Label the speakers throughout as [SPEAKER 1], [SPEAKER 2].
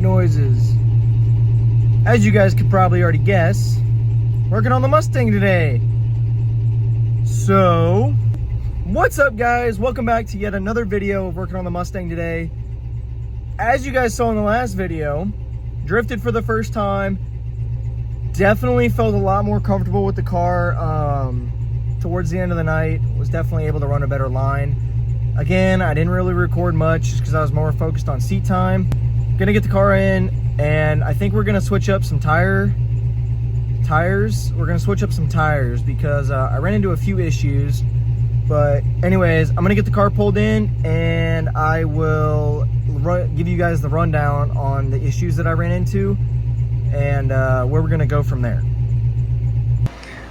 [SPEAKER 1] noises. As you guys could probably already guess, working on the Mustang today. So, what's up guys? Welcome back to yet another video of working on the Mustang today. As you guys saw in the last video, drifted for the first time. Definitely felt a lot more comfortable with the car towards the end of the night. Was definitely able to run a better line. Again, I didn't really record much just because I was more focused on seat time. Gonna get the car in, and I think we're gonna switch up some tires. We're gonna switch up some tires because I ran into a few issues. But anyways, I'm gonna get the car pulled in, and I will give you guys the rundown on the issues that I ran into and where we're gonna go from there.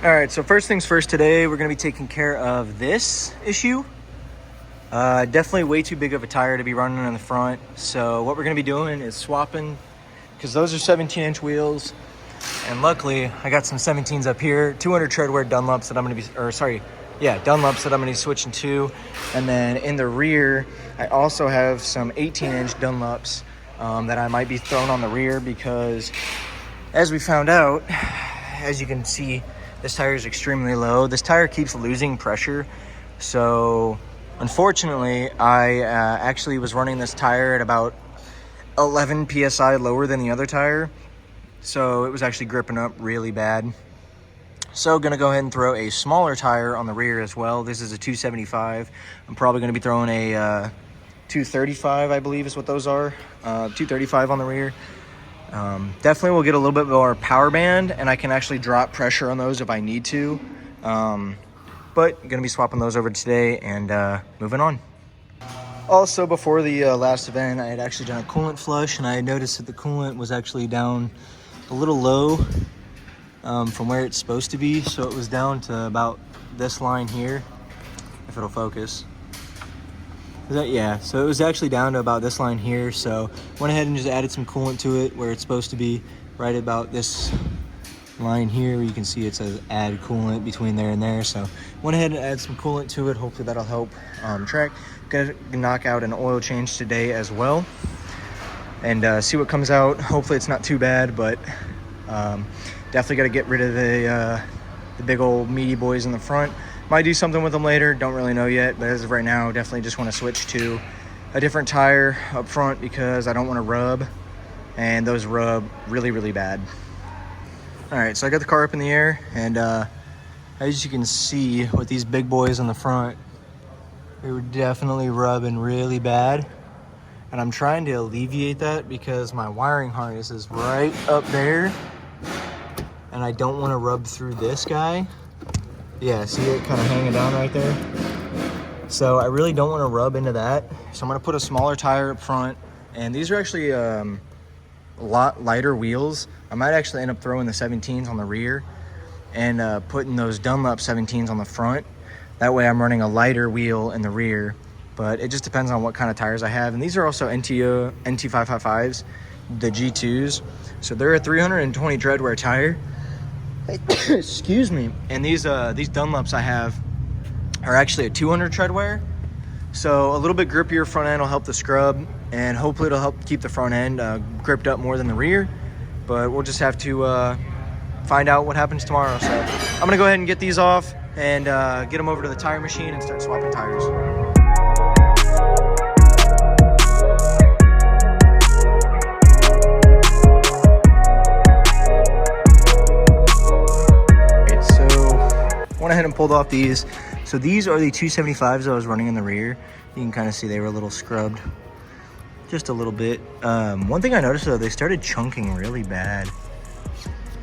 [SPEAKER 1] All right, so first things first, today we're gonna be taking care of this issue. Definitely way too big of a tire to be running in the front. So what we're gonna be doing is swapping, because those are 17-inch wheels. And luckily I got some 17s up here, 200 treadwear Dunlops that I'm gonna be, Dunlops that I'm gonna be switching to. And then in the rear, I also have some 18-inch Dunlops that I might be throwing on the rear because, as we found out, as you can see, this tire is extremely low. This tire keeps losing pressure. So unfortunately, I actually was running this tire at about 11 PSI lower than the other tire. So it was actually gripping up really bad. So gonna go ahead and throw a smaller tire on the rear as well. This is a 275. I'm probably gonna be throwing a 235, I believe is what those are. 235 on the rear. Definitely will get a little bit more power band, and I can actually drop pressure on those if I need to. But gonna be swapping those over today and moving on. Also, before the last event, I had actually done a coolant flush, and I had noticed that the coolant was actually down a little low from where it's supposed to be. So it was down to about this line here, if it'll focus. So it was actually down to about this line here. So went ahead and just added some coolant to it where it's supposed to be, right about this line here. You can see it says add coolant between there and there. So went ahead and add some coolant to it. Hopefully that'll help track. Gonna knock out an oil change today as well and see what comes out. Hopefully it's not too bad, but definitely got to get rid of the big old meaty boys in the front. Might do something with them later, don't really know yet, but as of right now, definitely just want to switch to a different tire up front because I don't want to rub, and those rub really, really bad. All right, so I got the car up in the air, and as you can see with these big boys on the front, they were definitely rubbing really bad. And I'm trying to alleviate that because my wiring harness is right up there, and I don't want to rub through this guy. Yeah, see it kind of hanging down right there? So I really don't want to rub into that. So I'm going to put a smaller tire up front, and these are actually a lot lighter wheels. I might actually end up throwing the 17s on the rear and putting those Dunlop 17s on the front. That way I'm running a lighter wheel in the rear, but it just depends on what kind of tires I have. And these are also NT555s, the G2s. So they're a 320 treadwear tire. Excuse me. And these Dunlops I have are actually a 200 treadwear. So a little bit grippier front end will help the scrub, and hopefully it'll help keep the front end gripped up more than the rear. But we'll just have to find out what happens tomorrow. So I'm gonna go ahead and get these off and get them over to the tire machine and start swapping tires. Went ahead and pulled off these. So these are the 275s I was running in the rear. You can kind of see they were a little scrubbed, just a little bit. One thing I noticed though, they started chunking really bad.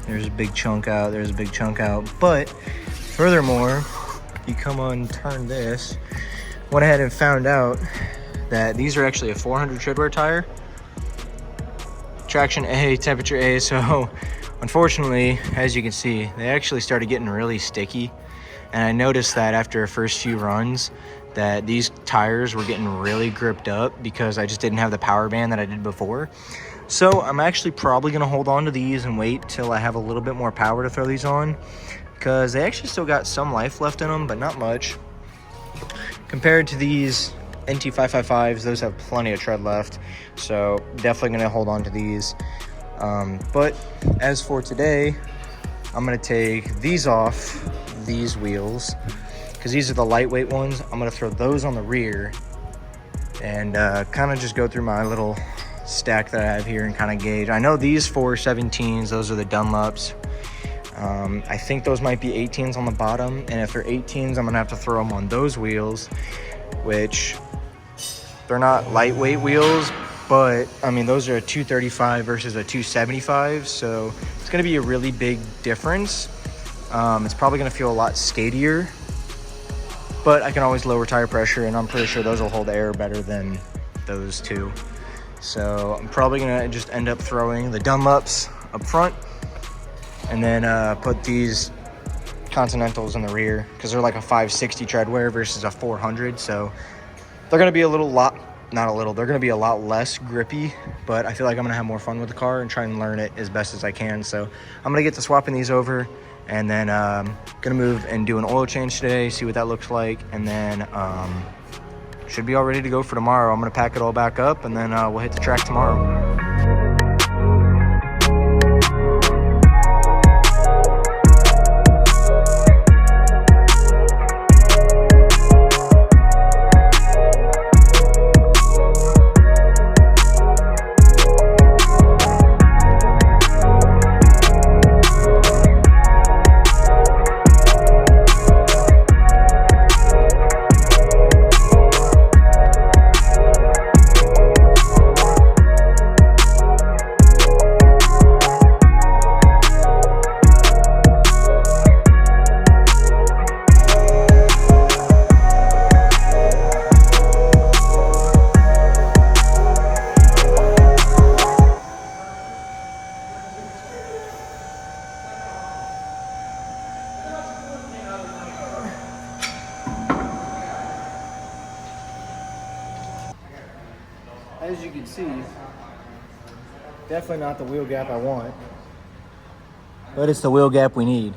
[SPEAKER 1] There's a big chunk out, there's a big chunk out. But furthermore, you come on, turn this, went ahead and found out that these are actually a 400 treadwear tire. Traction A, temperature A. So unfortunately, as you can see, they actually started getting really sticky. And I noticed that after the first few runs that these tires were getting really gripped up because I just didn't have the power band that I did before. So I'm actually probably gonna hold on to these and wait till I have a little bit more power to throw these on, because they actually still got some life left in them, but not much. Compared to these NT555s. Those have plenty of tread left, so definitely going to hold on to these. But as for today, I'm going to take these off these wheels because these are the lightweight ones. I'm going to throw those on the rear and kind of just go through my little stack that I have here and kind of gauge. I know these 417s, those are the Dunlops. I think those might be 18s on the bottom, and if they're 18s, I'm gonna have to throw them on those wheels, which they're not lightweight wheels, but I mean, those are a 235 versus a 275, so it's gonna be a really big difference. It's probably gonna feel a lot skatier, but I can always lower tire pressure, and I'm pretty sure those will hold air better than those two. So I'm probably gonna just end up throwing the Dunlops up front, and then put these Continentals in the rear because they're like a 560 tread wear versus a 400. So they're going to be they're going to be a lot less grippy, but I feel like I'm going to have more fun with the car and try and learn it as best as I can. So I'm going to get to swapping these over, and then going to move and do an oil change today, see what that looks like, and then should be all ready to go for tomorrow. I'm going to pack it all back up, and then we'll hit the track tomorrow. As you can see, definitely not the wheel gap I want, but it's the wheel gap we need.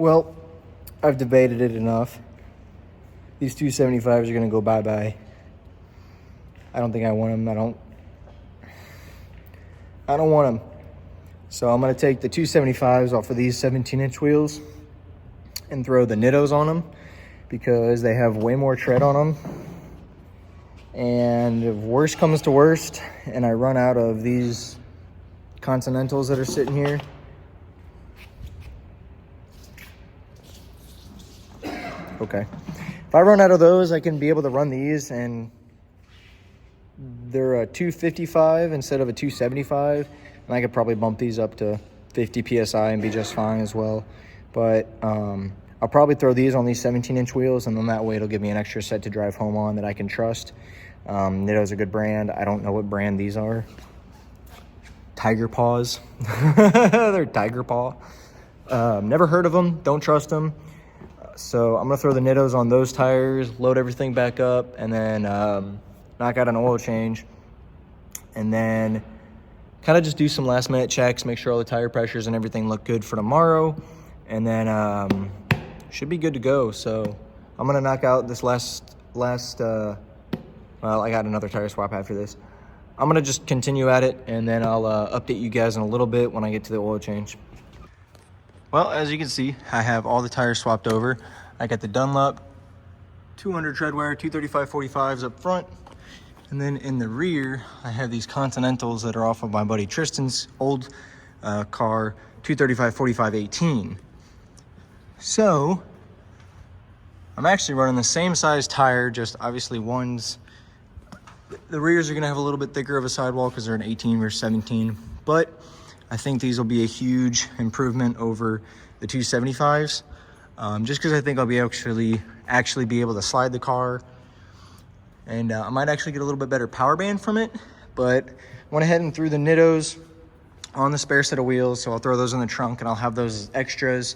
[SPEAKER 1] Well, I've debated it enough. These 275s are gonna go bye-bye. I don't think I want them. I don't want them. So I'm gonna take the 275s off of these 17-inch wheels and throw the Nittos on them because they have way more tread on them. And if worst comes to worst and I run out of these Continentals that are sitting here, okay, if I run out of those, I can be able to run these, and they're a 255 instead of a 275, and I could probably bump these up to 50 psi and be just fine as well. But I'll probably throw these on these 17-inch wheels, and then that way it'll give me an extra set to drive home on that I can trust. Nitto's a good brand. I don't know what brand these are. Tiger Paws. They're Tiger Paw. Never heard of them. Don't trust them. So I'm gonna throw the Nittos on those tires, load everything back up, and then knock out an oil change, and then kind of just do some last minute checks, make sure all the tire pressures and everything look good for tomorrow, and then should be good to go. So I'm gonna knock out this last well, I got another tire swap after this. I'm gonna just continue at it, and then I'll update you guys in a little bit when I get to the oil change. Well, as you can see, I have all the tires swapped over. I got the Dunlop 200 tread wear 235/45s up front, and then in the rear I have these Continentals that are off of my buddy Tristan's old car 235/45/18. So I'm actually running the same size tire, just obviously the rears are gonna have a little bit thicker of a sidewall because they're an 18 versus 17, but I think these will be a huge improvement over the 275s, just because I think I'll be actually be able to slide the car, and I might actually get a little bit better power band from it. but went ahead and threw the Nittos on the spare set of wheels. So I'll throw those in the trunk and I'll have those as extras.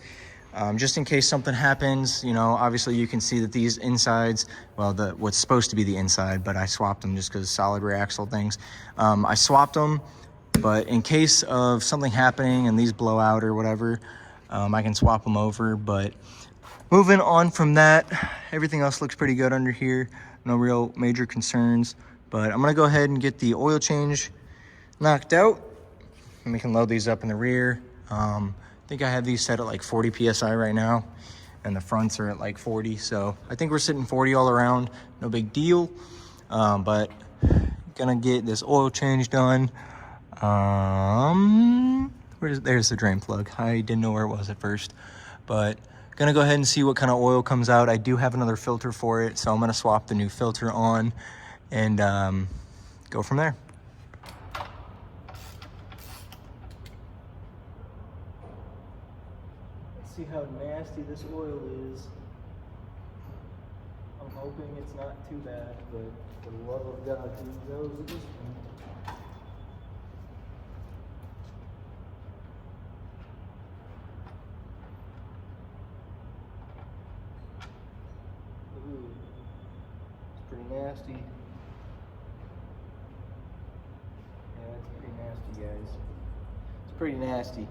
[SPEAKER 1] Just in case something happens, you know, obviously you can see that these insides, well, what's supposed to be the inside, but I swapped them just because solid rear axle things. I swapped them, but in case of something happening and these blow out or whatever, I can swap them over. But moving on from that, everything else looks pretty good under here. No real major concerns, but I'm gonna go ahead and get the oil change knocked out and we can load these up in the rear. I think I have these set at like 40 PSI right now, and the fronts are at like 40. So I think we're sitting 40 all around, no big deal. But gonna get this oil change done. There's the drain plug. I didn't know where it was at first, but gonna go ahead and see what kind of oil comes out. I do have another filter for it, so I'm gonna swap the new filter on and go from there. See how nasty this oil is. I'm hoping it's not too bad, but for the love of God, who knows at this point. Ooh, it's pretty nasty. Yeah, it's pretty nasty, guys. It's pretty nasty.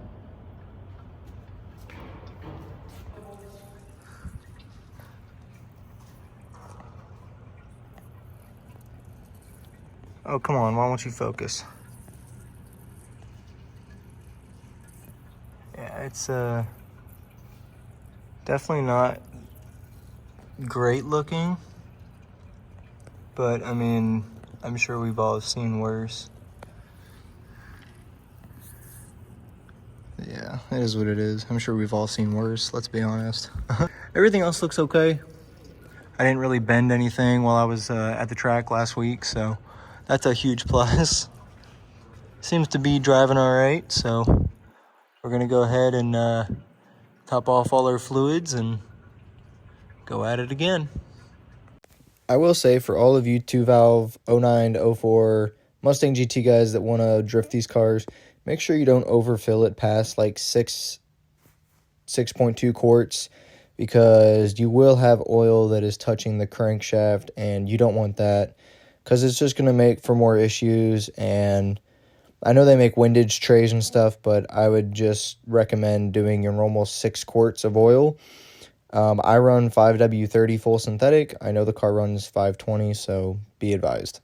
[SPEAKER 1] Oh, come on, why won't you focus? Yeah, it's definitely not great looking, but I mean, I'm sure we've all seen worse. Yeah, it is what it is. I'm sure we've all seen worse, let's be honest. Everything else looks okay. I didn't really bend anything while I was at the track last week, so that's a huge plus. Seems to be driving all right, so we're gonna go ahead and top off all our fluids and go at it again. I will say, for all of you 2-valve 09 to 04 Mustang GT guys that want to drift these cars, make sure you don't overfill it past like 6.2 quarts, because you will have oil that is touching the crankshaft, and you don't want that, because it's just going to make for more issues. And I know they make windage trays and stuff, but I would just recommend doing your normal 6 quarts of oil. I run 5W30 full synthetic. I know the car runs 520, so be advised.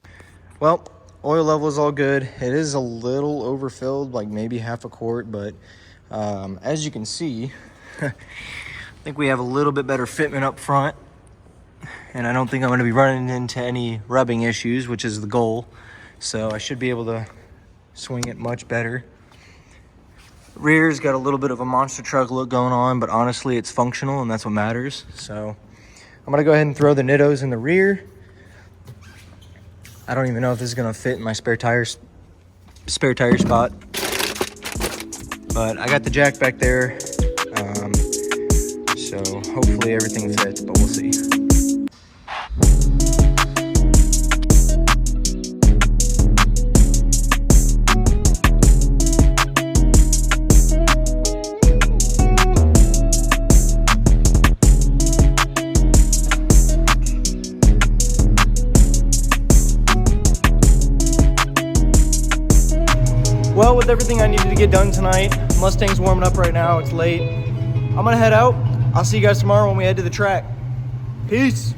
[SPEAKER 1] Well, oil level is all good. It is a little overfilled, like maybe half a quart, but as you can see, I think we have a little bit better fitment up front. And I don't think I'm going to be running into any rubbing issues, which is the goal. So I should be able to swing it much better. Rear's got a little bit of a monster truck look going on, but honestly, it's functional, and that's what matters. So I'm going to go ahead and throw the Nittos in the rear. I don't even know if this is going to fit in my spare tire spot. But I got the jack back there. So hopefully everything fits, but we'll see. Well, with everything I needed to get done tonight, Mustang's warming up right now, it's late. I'm gonna head out. I'll see you guys tomorrow when we head to the track. Peace.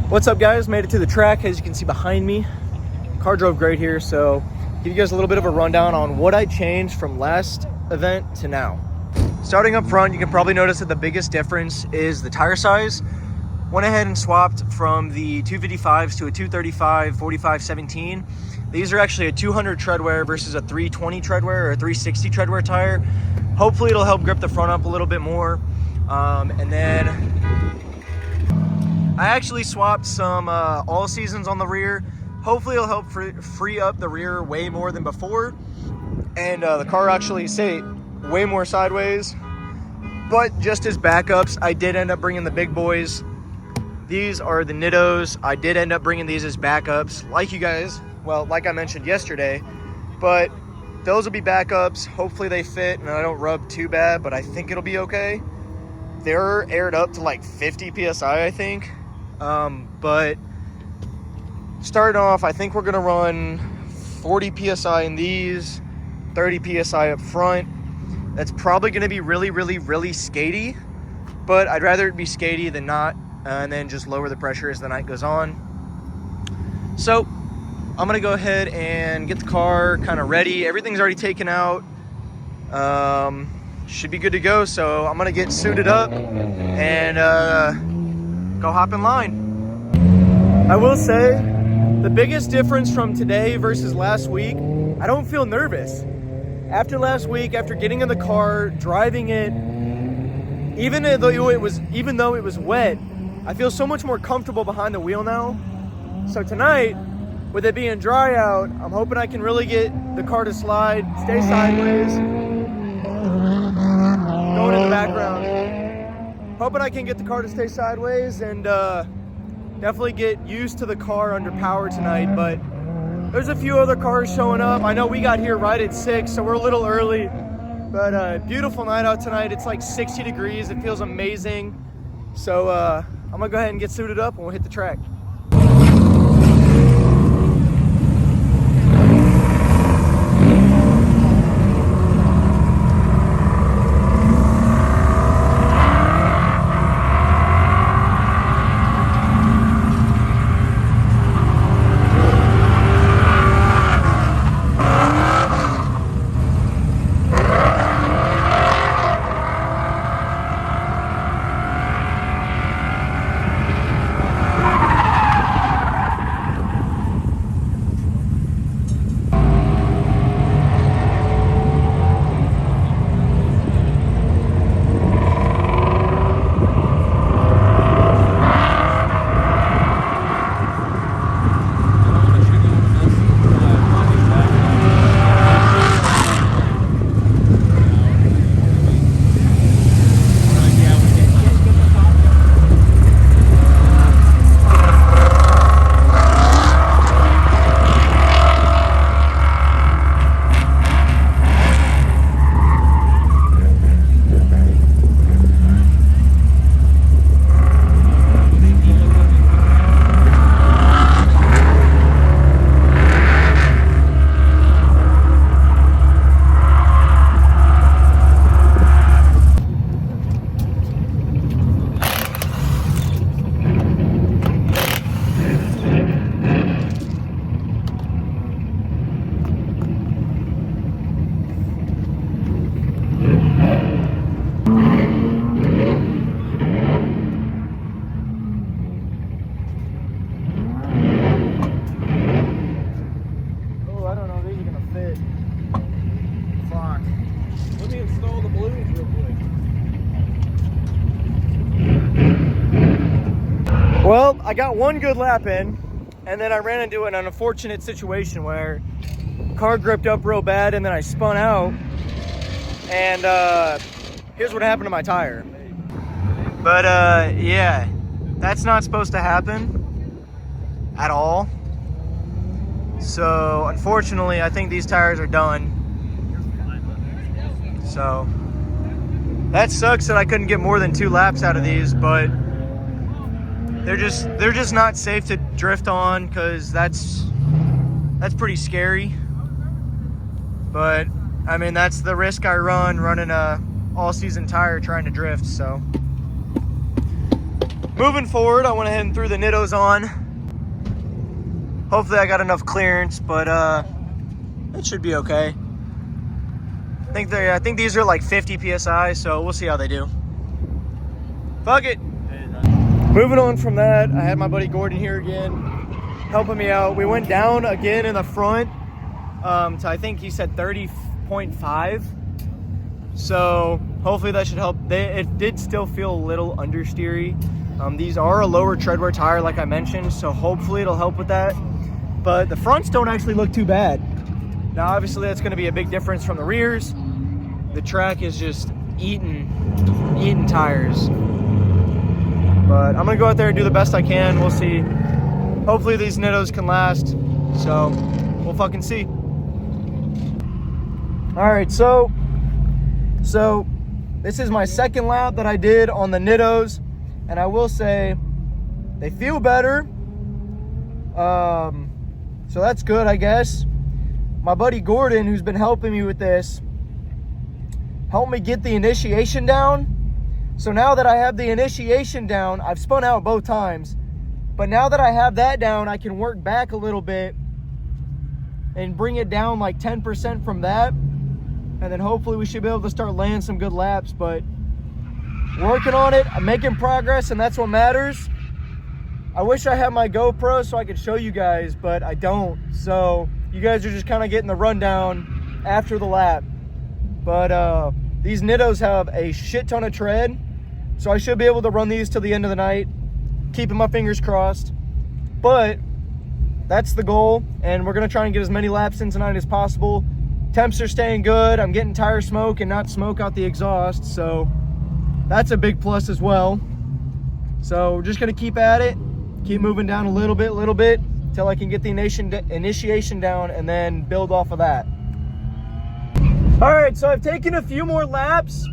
[SPEAKER 1] What's up, guys? Made it to the track, as you can see behind me. Car drove great here, so give you guys a little bit of a rundown on what I changed from last event to now. Starting up front, you can probably notice that the biggest difference is the tire size. Went ahead and swapped from the 255s to a 235 45/17. These are actually a 200 tread wear versus a 320 tread wear or a 360 tread wear tire. Hopefully it'll help grip the front up a little bit more. And then I actually swapped some all seasons on the rear. Hopefully it'll help free up the rear way more than before. And the car actually stayed way more sideways. But just as backups, I did end up bringing the big boys. These are the Nittos. I did end up bringing these as backups. Like you guys well, like I mentioned yesterday, but those will be backups. Hopefully they fit and I don't rub too bad, but I think it'll be okay. They're aired up to like 50 PSI, I think. But starting off, I think we're gonna run 40 PSI in these, 30 PSI up front. That's probably gonna be really skatey, but I'd rather it be skatey than not, and then just lower the pressure as the night goes on. So I'm gonna go ahead and get the car kind of ready. Everything's already taken out. Should be good to go. So I'm gonna get suited up and go hop in line. I will say the biggest difference from today versus last week, I don't feel nervous. After last week, after getting in the car, driving it, even though it was wet, I feel so much more comfortable behind the wheel now. So tonight, with it being dry out, I'm hoping I can really get the car to slide, stay sideways. Going in the background. Hoping I can get the car to stay sideways and definitely get used to the car under power tonight. But there's a few other cars showing up. I know we got here right at 6, so we're a little early. But beautiful night out tonight. It's like 60 degrees. It feels amazing. So I'm gonna go ahead and get suited up and we'll hit the track. Well, I got one good lap in, and then I ran into an unfortunate situation where the car gripped up real bad, and then I spun out, and here's what happened to my tire. But yeah, that's not supposed to happen at all. So unfortunately, I think these tires are done. So that sucks that I couldn't get more than 2 laps out of these, but they're just not safe to drift on, because that's pretty scary. But I mean, that's the risk I run running a all-season tire trying to drift. So moving forward, I went ahead and threw the Nittos on. Hopefully I got enough clearance, but it should be okay. I think these are like 50 PSI, so we'll see how they do. Fuck it. Moving on from that, I had my buddy Gordon here again, helping me out. We went down again in the front to, I think he said 30.5. So hopefully that should help. It did still feel a little understeery. These are a lower treadwear tire, like I mentioned, so hopefully it'll help with that. But the fronts don't actually look too bad. Now, obviously, that's going to be a big difference from the rears. The track is just eating tires. But I'm going to go out there and do the best I can. We'll see. Hopefully these Nittos can last. So we'll fucking see. All right, so this is my second lap that I did on the Nittos, and I will say they feel better. So that's good, I guess. My buddy Gordon, who's been helping me with this, helped me get the initiation down. So now that I have the initiation down, I've spun out both times, but now that I have that down, I can work back a little bit and bring it down like 10% from that. And then hopefully we should be able to start laying some good laps. But working on it, I'm making progress, and that's what matters. I wish I had my GoPro so I could show you guys, but I don't. So you guys are just kind of getting the rundown after the lap. But these Nittos have a shit ton of tread, so I should be able to run these till the end of the night, keeping my fingers crossed. But that's the goal, and we're gonna try and get as many laps in tonight as possible. Temps are staying good. I'm getting tire smoke and not smoke out the exhaust, so that's a big plus as well. So we're just gonna keep at it, keep moving down a little bit till I can get the initiation down and then build off of that. All right, so I've taken a few more laps,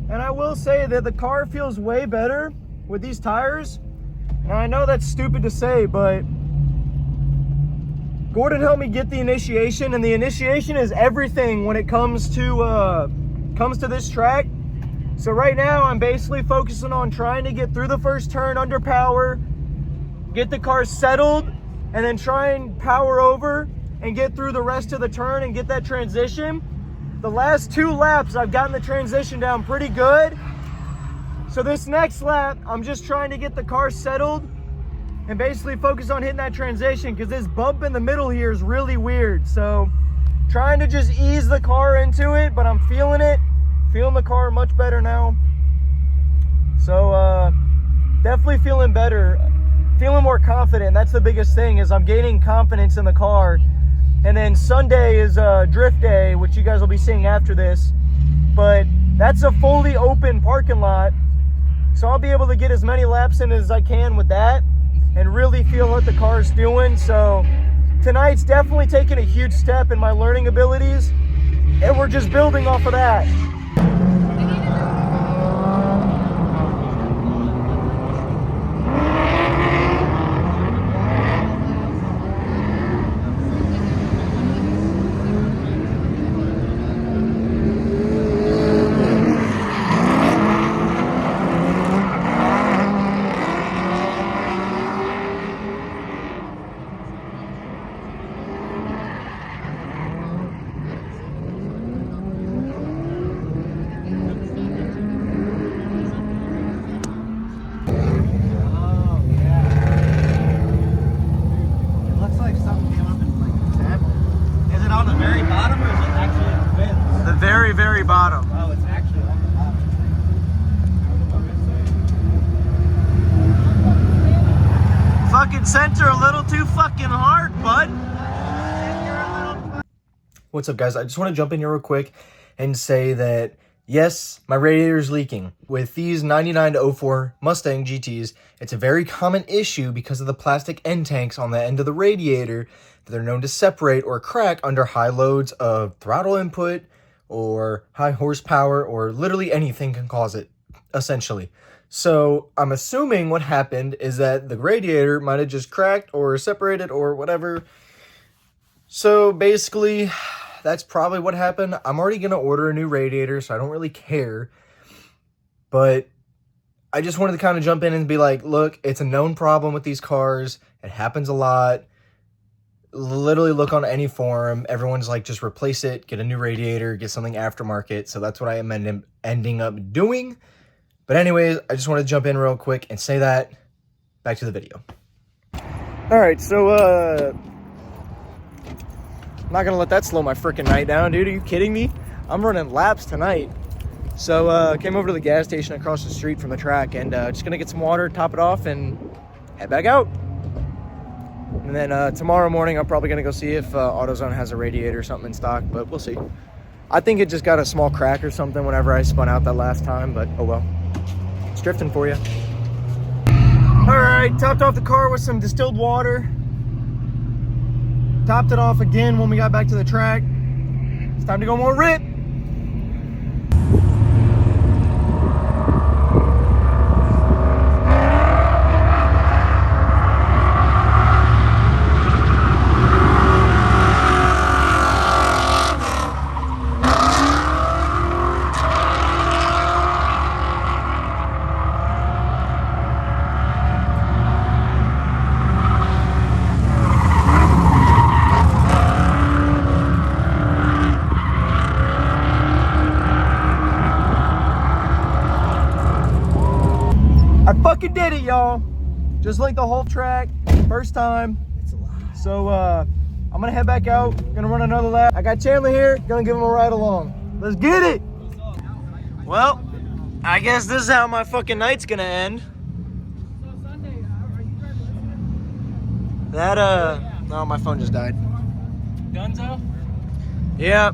[SPEAKER 1] and I will say that the car feels way better with these tires. And I know that's stupid to say, but Gordon helped me get the initiation, and the initiation is everything when it comes to this track. So right now I'm basically focusing on trying to get through the first turn under power, get the car settled, and then try and power over and get through the rest of the turn and get that transition. The last 2 laps I've gotten the transition down pretty good. So this next lap I'm just trying to get the car settled and basically focus on hitting that transition, because this bump in the middle here is really weird. So trying to just ease the car into it, but I'm feeling it, feeling the car much better now. So definitely feeling better, feeling more confident. That's the biggest thing, is I'm gaining confidence in the car. And then Sunday is drift day, which you guys will be seeing after this, but that's a fully open parking lot. So I'll be able to get as many laps in as I can with that and really feel what the car is doing. So tonight's definitely taken a huge step in my learning abilities, and we're just building off of that. Very bottom.
[SPEAKER 2] Oh, it's actually on the bottom.
[SPEAKER 1] Fucking center a little too fucking hard, bud. What's up, guys? I just want to jump in here real quick and say that yes, my radiator is leaking. With these 99 to 04 Mustang GTs, it's a very common issue because of the plastic end tanks on the end of the radiator that are known to separate or crack under high loads of throttle input or high horsepower, or literally anything can cause it, essentially. So I'm assuming what happened is that the radiator might have just cracked or separated or whatever. So basically, that's probably what happened. I'm already going to order a new radiator, so I don't really care. But I just wanted to kind of jump in and be like, look, it's a known problem with these cars. It happens a lot. Literally look on any forum. Everyone's like, just replace it, get a new radiator, get something aftermarket. So that's what I am ending up doing. But anyways, I just want to jump in real quick and say that. Back to the video. All right, so I'm not gonna let that slow my freaking night down, dude. Are you kidding me? I'm running laps tonight. So came over to the gas station across the street from the track, and just gonna get some water, top it off, and head back out. And then tomorrow morning, I'm probably gonna go see if AutoZone has a radiator or something in stock, but we'll see. I think it just got a small crack or something whenever I spun out that last time, but oh well. It's drifting for you. All right, topped off the car with some distilled water. Topped it off again when we got back to the track. It's time to go more rip. I fucking did it, y'all. Just like the whole track, first time. So I'm gonna head back out, gonna run another lap. I got Chandler here, gonna give him a ride along. Let's get it. Well, I guess this is how my fucking night's gonna end. That no, my phone just died.
[SPEAKER 2] Dunzo?
[SPEAKER 1] Yeah.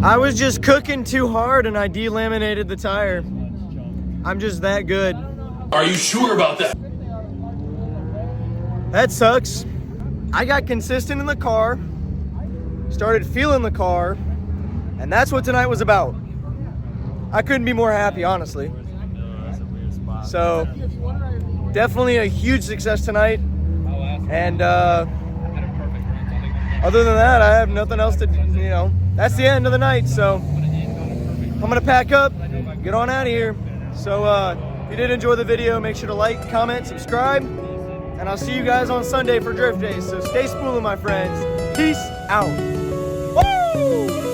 [SPEAKER 1] I was just cooking too hard and I delaminated the tire. I'm just that good.
[SPEAKER 3] Are you sure about that?
[SPEAKER 1] That sucks. I got consistent in the car, started feeling the car, and that's what tonight was about. I couldn't be more happy, honestly. So, definitely a huge success tonight. And other than that, I have nothing else to, that's the end of the night. So, I'm gonna pack up, get on out of here. So if you did enjoy the video, make sure to like, comment, subscribe, and I'll see you guys on Sunday for Drift Days. So stay spooling, my friends. Peace out. Woo!